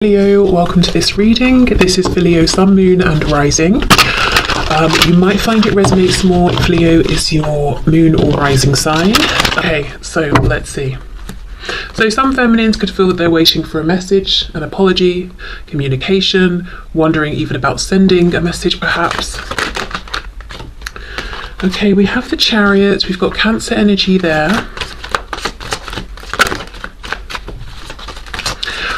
Leo, welcome to this reading. This is for Leo, Sun, Moon and Rising. You might find it resonates more if Leo is your moon or rising sign. Okay, so let's see. So some feminines could feel that they're waiting for a message, an apology, communication, wondering even about sending a message perhaps. Okay, we have the Chariot, we've got Cancer energy there.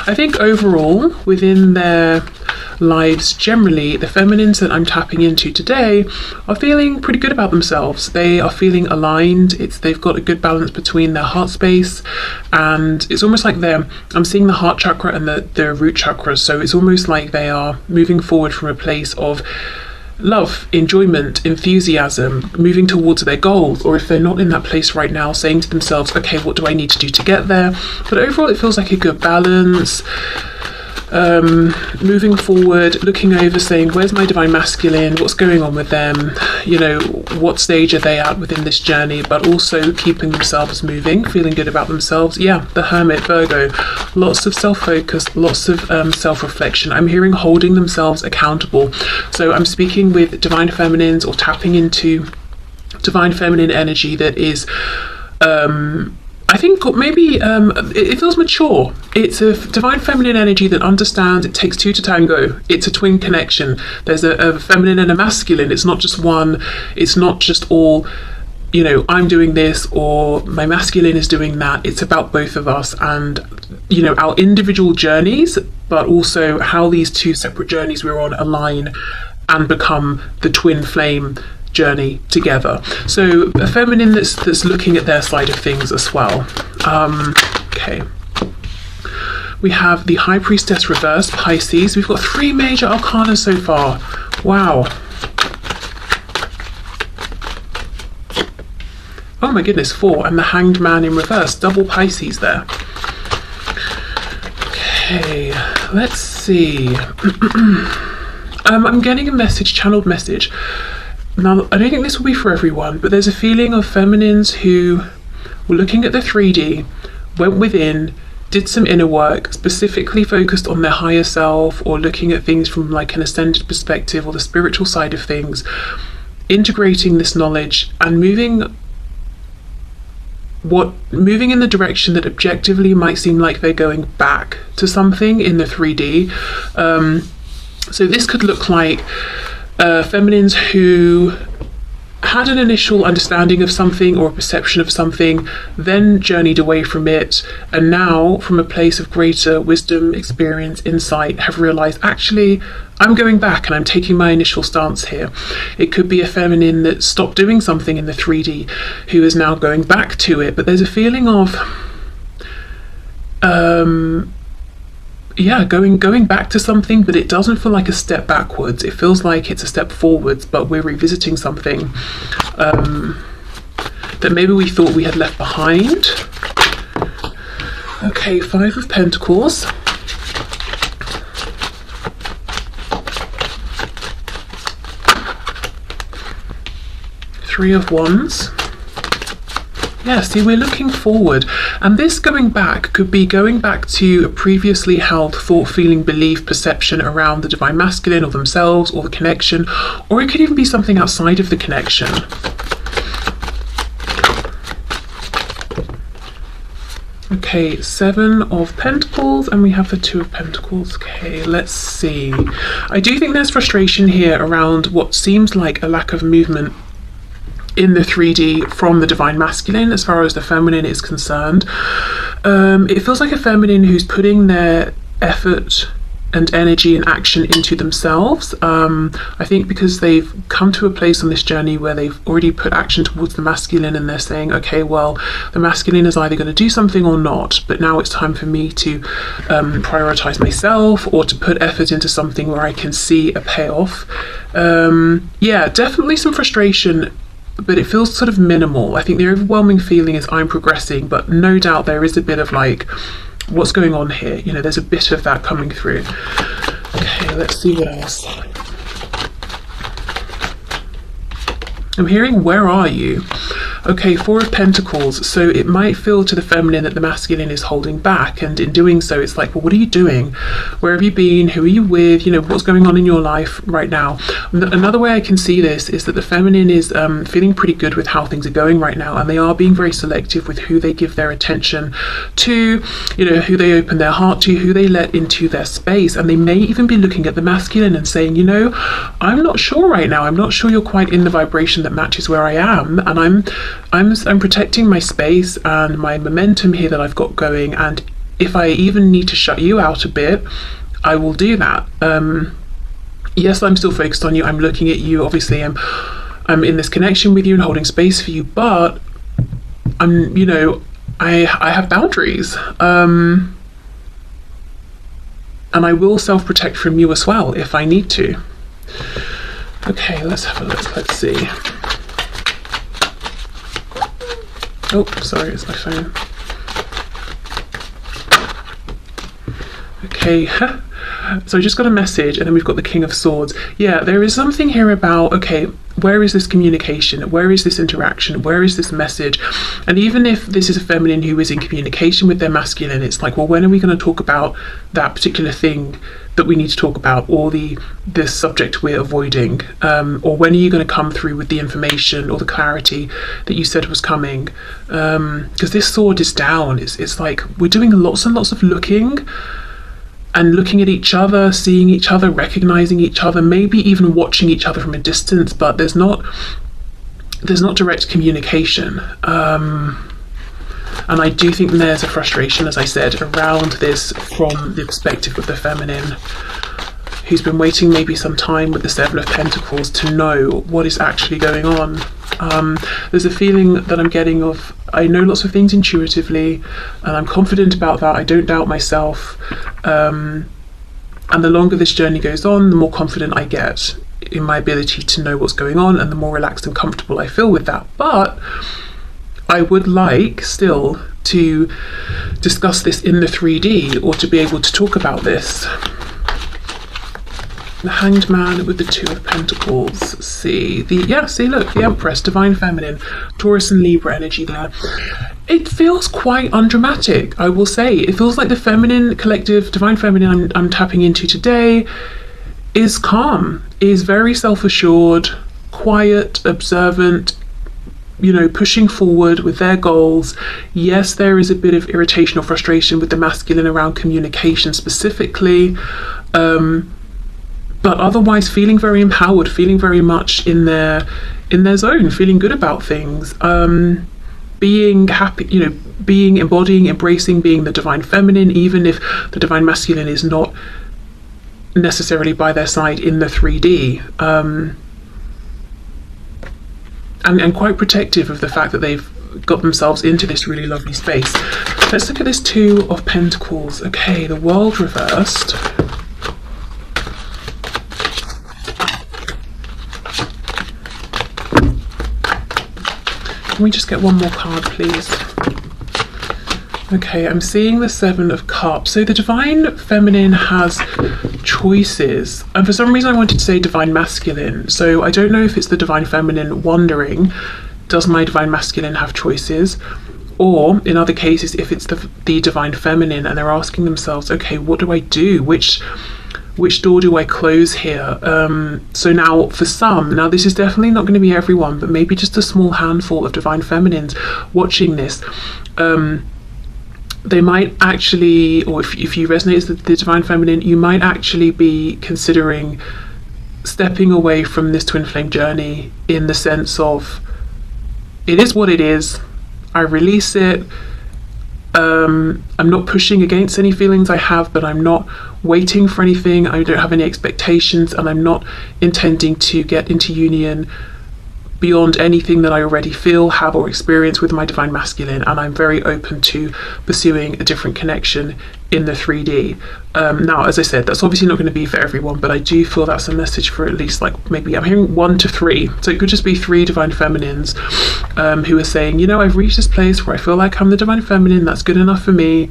I think overall, within their lives generally, the feminines that I'm tapping into today are feeling pretty good about themselves. They are feeling aligned. They've got a good balance between their heart space, and it's almost like I'm seeing the heart chakra and the root chakras, so it's almost like they are moving forward from a place of love, enjoyment, enthusiasm, moving towards their goals, or if they're not in that place right now, saying to themselves, okay, what do I need to do to get there? But overall it feels like a good balance. Moving forward, looking over, saying, where's my divine masculine, what's going on with them, you know, what stage are they at within this journey, but also keeping themselves moving, feeling good about themselves. Yeah, the Hermit, Virgo, lots of self-focus, lots of self-reflection. I'm hearing holding themselves accountable. So I'm speaking with divine feminines or tapping into divine feminine energy that is I think maybe it feels mature. It's a divine feminine energy that understands it takes two to tango. It's a twin connection. There's a feminine and a masculine. It's not just one. It's not just all, you know, I'm doing this or my masculine is doing that. It's about both of us and, you know, our individual journeys, but also how these two separate journeys we're on align and become the twin flame journey together. So a feminine that's looking at their side of things as well. Okay, we have the High Priestess reverse, Pisces. We've got 3 major arcana so far. Wow. Oh my goodness, 4, and the Hanged Man in reverse, double Pisces there. Okay, let's see. I'm getting a message, channeled message. Now, I don't think this will be for everyone, but there's a feeling of feminines who were looking at the 3D, went within, did some inner work, specifically focused on their higher self or looking at things from like an ascended perspective or the spiritual side of things, integrating this knowledge and moving in the direction that objectively might seem like they're going back to something in the 3D. So this could look like feminines who had an initial understanding of something or a perception of something, then journeyed away from it, and now from a place of greater wisdom, experience, insight, have realized, actually, I'm going back and I'm taking my initial stance here. It could be a feminine that stopped doing something in the 3D who is now going back to it, but there's a feeling of going back to something, but it doesn't feel like a step backwards. It feels like it's a step forwards, but we're revisiting something that maybe we thought we had left behind. Okay, 5 of Pentacles. Three of Wands. Yeah, see, we're looking forward, and this going back could be going back to a previously held thought, feeling, belief, perception around the divine masculine or themselves or the connection, or it could even be something outside of the connection. Okay, 7 of Pentacles, and we have the 2 of Pentacles. Okay, let's see. I do think there's frustration here around what seems like a lack of movement in the 3D from the divine masculine as far as the feminine is concerned. It feels like a feminine who's putting their effort and energy and action into themselves. I think because they've come to a place on this journey where they've already put action towards the masculine and they're saying, okay, well, the masculine is either going to do something or not, but now it's time for me to prioritize myself or to put effort into something where I can see a payoff. Yeah, definitely some frustration, but it feels sort of minimal. I think the overwhelming feeling is I'm progressing, but no doubt there is a bit of like, what's going on here? You know, there's a bit of that coming through. Okay, let's see what else. I'm hearing, where are you? Okay, Four of Pentacles. So it might feel to the feminine that the masculine is holding back, and in doing so it's like, well, what are you doing? Where have you been? Who are you with? You know, what's going on in your life right now? Another way I can see this is that the feminine is feeling pretty good with how things are going right now, and they are being very selective with who they give their attention to, you know, who they open their heart to, who they let into their space. And they may even be looking at the masculine and saying, you know, I'm not sure right now, I'm not sure you're quite in the vibration that matches where I am, and I'm protecting my space and my momentum here that I've got going, and if I even need to shut you out a bit, I will do that. Yes, I'm still focused on you, I'm looking at you, obviously I'm in this connection with you and holding space for you, but I'm, you know, I have boundaries, and I will self-protect from you as well if I need to. Okay, let's have a look, let's see. Oh, sorry, it's my phone. Okay, so I just got a message, and then we've got the King of Swords. Yeah, there is something here about, okay, where is this communication? Where is this interaction? Where is this message? And even if this is a feminine who is in communication with their masculine, it's like, well, when are we going to talk about that particular thing that we need to talk about, or the subject we're avoiding? Or when are you going to come through with the information or the clarity that you said was coming? Because this sword is down. It's like we're doing lots and lots of looking, and looking at each other, seeing each other, recognizing each other, maybe even watching each other from a distance, but there's not direct communication. And I do think there's a frustration, as I said, around this from the perspective of the feminine, who's been waiting maybe some time with the Seven of Pentacles to know what is actually going on. There's a feeling that I'm getting of, I know lots of things intuitively, and I'm confident about that, I don't doubt myself, and the longer this journey goes on, the more confident I get in my ability to know what's going on, and the more relaxed and comfortable I feel with that. But I would like still to discuss this in the 3D, or to be able to talk about this. The Hanged Man with the Two of Pentacles. See, look, the Empress, Divine Feminine, Taurus and Libra energy there. It feels quite undramatic, I will say. It feels like the feminine collective, Divine Feminine I'm tapping into today is calm, is very self-assured, quiet, observant, you know, pushing forward with their goals. Yes, there is a bit of irritation or frustration with the masculine around communication specifically, but otherwise feeling very empowered, feeling very much in their zone, feeling good about things, being happy, you know, embodying, embracing being the Divine Feminine, even if the Divine Masculine is not necessarily by their side in the 3D, and quite protective of the fact that they've got themselves into this really lovely space. Let's look at this Two of Pentacles. Okay, the World reversed. Can we just get one more card, please? Okay, I'm seeing the Seven of Cups. So the Divine Feminine has choices. And for some reason I wanted to say Divine Masculine. So I don't know if it's the Divine Feminine wondering, does my Divine Masculine have choices? Or in other cases, if it's the Divine Feminine and they're asking themselves, okay, what do I do? Which door do I close here? So now for some, now this is definitely not going to be everyone, but maybe just a small handful of Divine Feminines watching this, they might actually, or if you resonate with the Divine Feminine, you might actually be considering stepping away from this twin flame journey, in the sense of, it is what it is, I release it. I'm not pushing against any feelings I have, but I'm not waiting for anything, I don't have any expectations, and I'm not intending to get into union beyond anything that I already feel, have, or experience with my Divine Masculine, and I'm very open to pursuing a different connection in the 3D. Now, as I said, that's obviously not going to be for everyone, but I do feel that's a message for at least, like, maybe I'm hearing 1 to 3, so it could just be 3 Divine Feminines who are saying, you know, I've reached this place where I feel like I'm the Divine Feminine, that's good enough for me,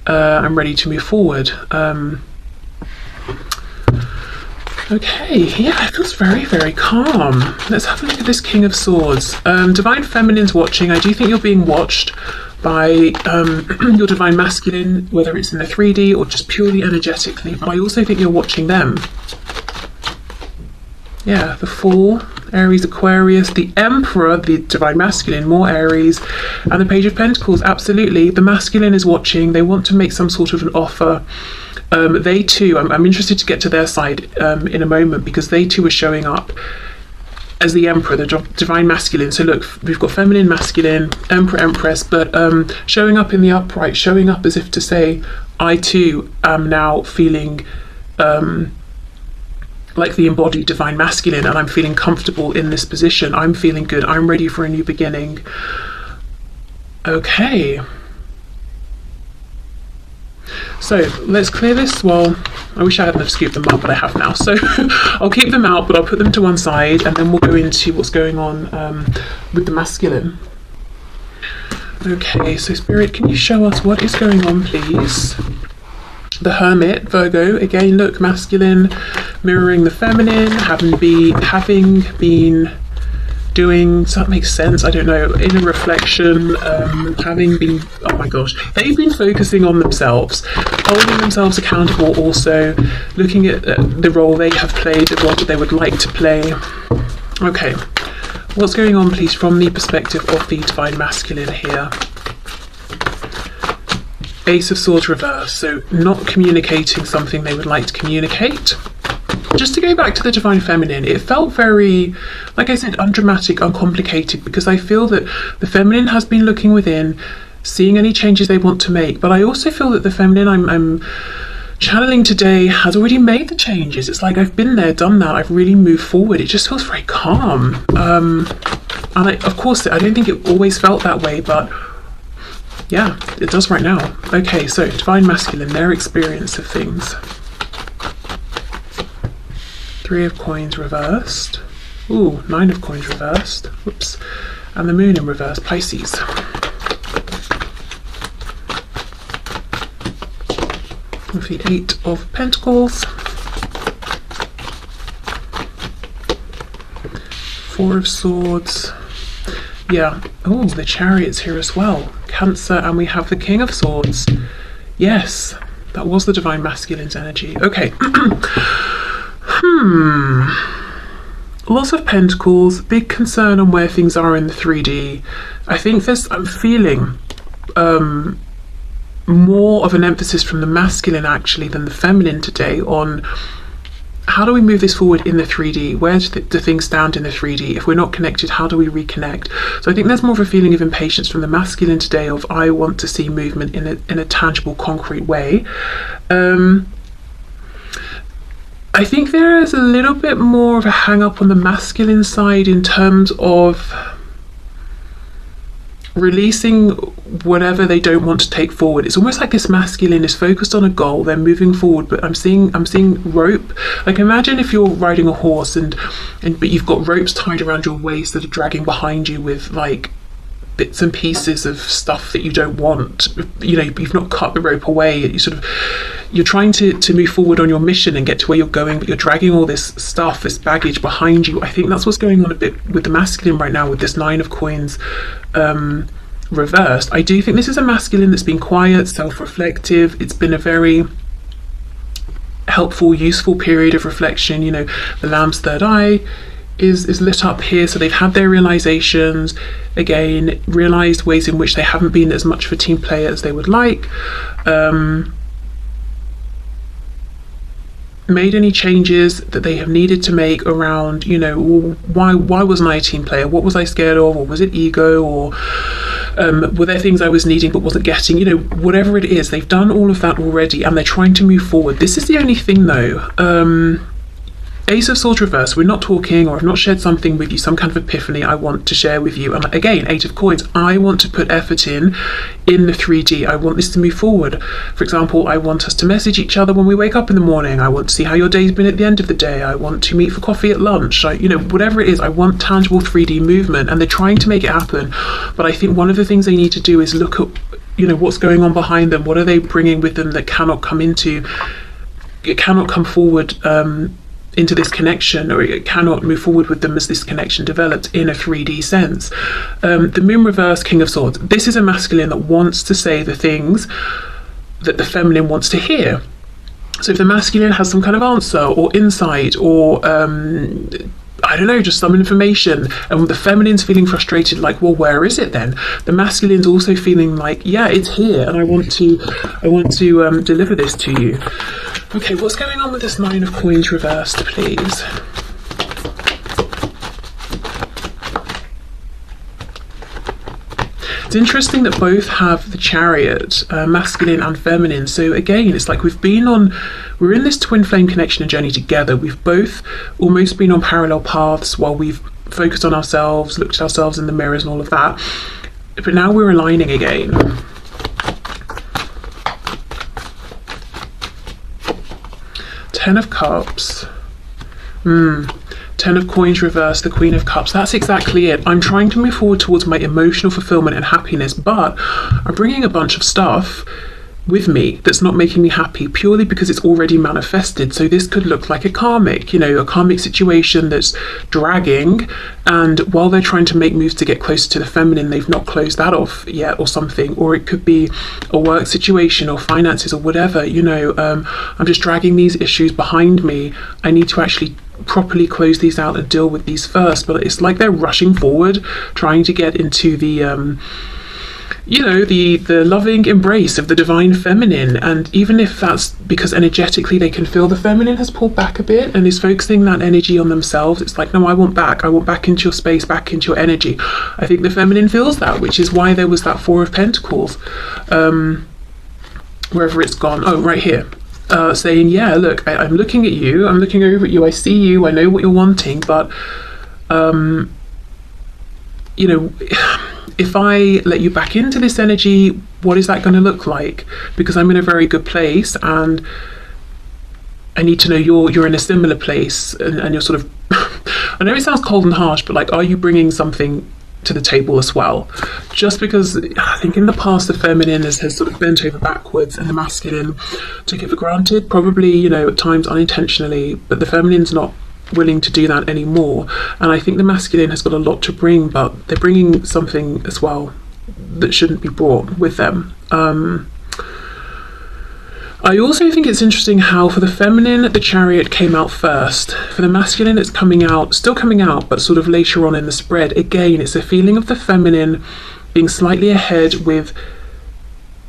I'm ready to move forward. Okay, yeah, it feels very, very calm. Let's have a look at this King of Swords. Divine Feminine's watching. I do think you're being watched by your Divine Masculine, whether it's in the 3D or just purely energetically, but I also think you're watching them. Yeah, the Fool, Aries, Aquarius, the Emperor, the Divine Masculine, more Aries, and the Page of Pentacles, absolutely. The Masculine is watching. They want to make some sort of an offer. They too, I'm interested to get to their side in a moment, because they too are showing up as the Emperor, the Divine Masculine. So look, we've got Feminine, Masculine, Emperor, Empress, but showing up in the upright, showing up as if to say, I too am now feeling like the embodied Divine Masculine, and I'm feeling comfortable in this position. I'm feeling good. I'm ready for a new beginning. Okay. So let's clear this. Well, I wish I hadn't have scooped them up, but I have now. So I'll keep them out, but I'll put them to one side, and then we'll go into what's going on with the masculine. Okay, so Spirit, can you show us what is going on, please? The Hermit, Virgo, again, look, masculine, mirroring the feminine, having been doing, does that make sense? I don't know, inner reflection, having been, oh my gosh, they've been focusing on themselves, holding themselves accountable, also looking at the role they have played, the role that they would like to play. Okay, what's going on, please, from the perspective of the Divine Masculine here? Ace of Swords reverse, so not communicating something they would like to communicate. Just to go back to the Divine Feminine, it felt very, like I said, undramatic, uncomplicated, because I feel that the Feminine has been looking within, seeing any changes they want to make, but I also feel that the Feminine I'm channeling today has already made the changes. It's like, I've been there, done that, I've really moved forward. It just feels very calm. And of course, I don't think it always felt that way, but yeah, it does right now. Okay, so Divine Masculine, their experience of things. Three of Coins reversed. Ooh, Nine of Coins reversed. Whoops. And the Moon in reverse, Pisces. With the Eight of Pentacles. Four of Swords. Yeah. Oh, the Chariot's here as well. Cancer, and we have the King of Swords. Yes, that was the Divine Masculine's energy. Okay. Lots of Pentacles, big concern on where things are in the 3D. I think I'm feeling more of an emphasis from the masculine actually than the feminine today on how do we move this forward in the 3D? Where do things stand in the 3D? If we're not connected, how do we reconnect? So I think there's more of a feeling of impatience from the masculine today of, I want to see movement in a tangible, concrete way. I think there is a little bit more of a hang up on the masculine side in terms of releasing whatever they don't want to take forward. It's almost like this masculine is focused on a goal, they're moving forward, but I'm seeing rope. Like, imagine if you're riding a horse but you've got ropes tied around your waist that are dragging behind you with like bits and pieces of stuff that you don't want. You know, you've not cut the rope away. You're trying to move forward on your mission and get to where you're going, but you're dragging all this stuff, this baggage behind you. I think that's what's going on a bit with the masculine right now with this Nine of Coins reversed. I do think this is a masculine that's been quiet, self-reflective. It's been a very helpful, useful period of reflection. You know, the Lamb's third eye is lit up here, so they've had their realizations, again, realized ways in which they haven't been as much of a team player as they would like, made any changes that they have needed to make around, you know, why wasn't I a team player? What was I scared of? Or was it ego? Or were there things I was needing but wasn't getting? You know, whatever it is, they've done all of that already and they're trying to move forward. This is the only thing though. Ace of Swords reverse, we're not talking, or I've not shared something with you, some kind of epiphany I want to share with you. And again, Eight of Coins, I want to put effort in the 3D. I want this to move forward. For example, I want us to message each other when we wake up in the morning. I want to see how your day's been at the end of the day. I want to meet for coffee at lunch. You know, whatever it is, I want tangible 3D movement, and they're trying to make it happen. But I think one of the things they need to do is look at, you know, what's going on behind them. What are they bringing with them that cannot come forward into this connection, or it cannot move forward with them as this connection develops in a 3D sense. The moon reverse, King of Swords. This is a masculine that wants to say the things that the feminine wants to hear. So if the masculine has some kind of answer or insight or I don't know, just some information, and the feminine's feeling frustrated, like, well, where is it then? The masculine's also feeling like, yeah, it's here, and I want to deliver this to you. Okay, what's going on with this Nine of Coins reversed, please? It's interesting that both have the Chariot, masculine and feminine. So again, it's like we're in this twin flame connection and journey together. We've both almost been on parallel paths while we've focused on ourselves, looked at ourselves in the mirrors and all of that. But now we're aligning again. Ten of Cups. Ten of Coins reversed, the Queen of Cups. That's exactly it. I'm trying to move forward towards my emotional fulfillment and happiness, but I'm bringing a bunch of stuff with me that's not making me happy purely because it's already manifested. So this could look like a karmic situation that's dragging, and while they're trying to make moves to get closer to the feminine, they've not closed that off yet or something. Or it could be a work situation or finances or whatever. I'm just dragging these issues behind me. I need to actually properly close these out and deal with these first. But it's like they're rushing forward, trying to get into the the loving embrace of the divine feminine. And even if that's because energetically they can feel the feminine has pulled back a bit and is focusing that energy on themselves, it's like, no, I want back into your space, back into your energy. I think the feminine feels that, which is why there was that Four of Pentacles, wherever it's gone. Oh, right here. Saying, yeah, look, I'm looking at you, I'm looking over at you, I see you, I know what you're wanting, but if I let you back into this energy, what is that going to look like? Because I'm in a very good place, and I need to know you're in a similar place, and you're sort of I know it sounds cold and harsh, but like, are you bringing something to the table as well? Just because I think in the past the feminine has sort of bent over backwards and the masculine took it for granted, probably at times unintentionally, but the feminine's not willing to do that anymore. And I think the masculine has got a lot to bring, but they're bringing something as well that shouldn't be brought with them. I also think it's interesting how for the feminine the Chariot came out first. For the masculine it's still coming out, but sort of later on in the spread. Again, it's a feeling of the feminine being slightly ahead with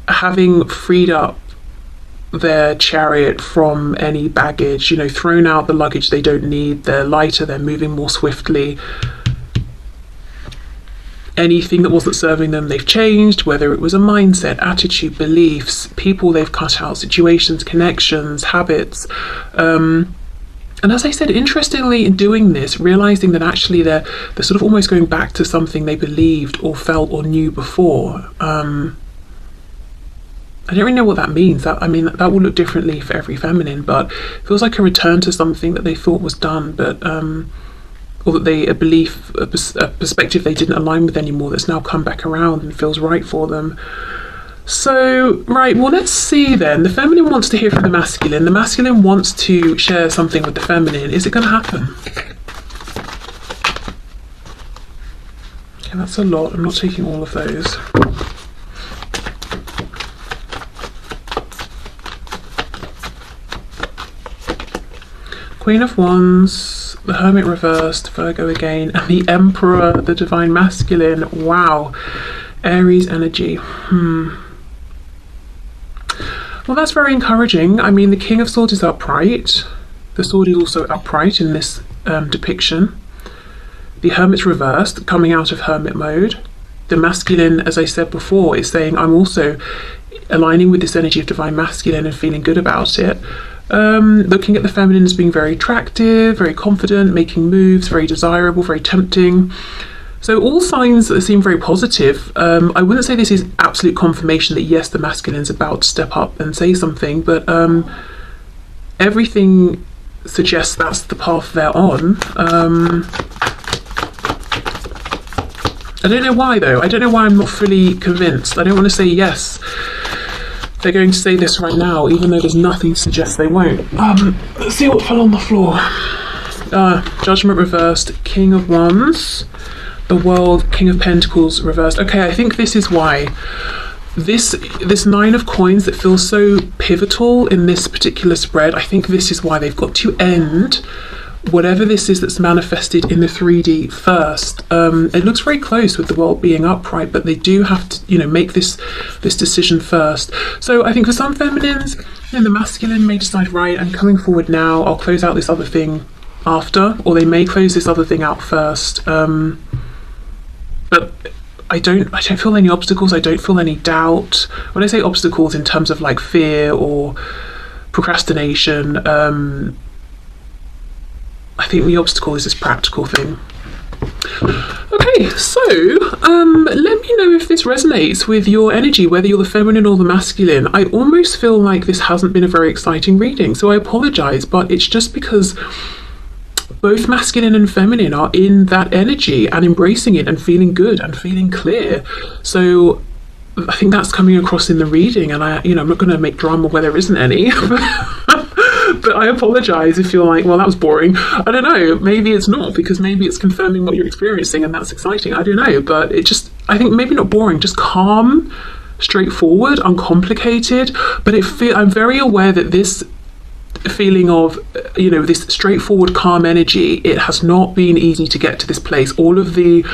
having freed up their Chariot from any baggage, thrown out the luggage they don't need. They're lighter, they're moving more swiftly. Anything that wasn't serving them, they've changed, whether it was a mindset, attitude, beliefs, people they've cut out, situations, connections, habits. And as I said, interestingly, in doing this, realizing that actually they're sort of almost going back to something they believed or felt or knew before. I don't really know what that means. That will look differently for every feminine, but it feels like a return to something that they thought was done, but or that a perspective they didn't align with anymore, that's now come back around and feels right for them. So, right, well, let's see then. The feminine wants to hear from the masculine. The masculine wants to share something with the feminine. Is it going to happen? Okay, that's a lot. I'm not taking all of those. Queen of Wands, the Hermit reversed, Virgo again, and the Emperor, the divine masculine. Wow. Aries energy. Well, that's very encouraging. I mean, the King of Swords is upright. The sword is also upright in this depiction. The Hermit's reversed, coming out of hermit mode. The masculine, as I said before, is saying, I'm also aligning with this energy of divine masculine and feeling good about it. Looking at the feminine as being very attractive, very confident, making moves, very desirable, very tempting. So all signs that seem very positive. I wouldn't say this is absolute confirmation that yes, the masculine's about to step up and say something, but everything suggests that's the path they're on. I don't know why though. I don't know why I'm not fully convinced. I don't want to say yes. They're going to say this right now, even though there's nothing to suggest they won't. Let's see what fell on the floor. Judgment reversed, King of Wands, the World, King of Pentacles reversed. Okay, I think this is why. This Nine of Coins that feels so pivotal in this particular spread, I think this is why they've got to end whatever this is that's manifested in the 3D first. It looks very close with the World being upright, but they do have to, make this decision first. So I think for some feminines, the masculine may decide, right, I'm coming forward now, I'll close out this other thing after, or they may close this other thing out first. But I don't feel any obstacles, I don't feel any doubt. When I say obstacles in terms of like fear or procrastination, I think the obstacle is this practical thing. Okay, so let me know if this resonates with your energy, whether you're the feminine or the masculine. I almost feel like this hasn't been a very exciting reading, so I apologise, but it's just because both masculine and feminine are in that energy and embracing it and feeling good and feeling clear. So I think that's coming across in the reading, and I'm not going to make drama where there isn't any. But I apologise if you're like, well, that was boring. I don't know, maybe it's not, because maybe it's confirming what you're experiencing and that's exciting. I don't know, but I think maybe not boring, just calm, straightforward, uncomplicated. But I'm very aware that this feeling of, this straightforward, calm energy, it has not been easy to get to this place. All of the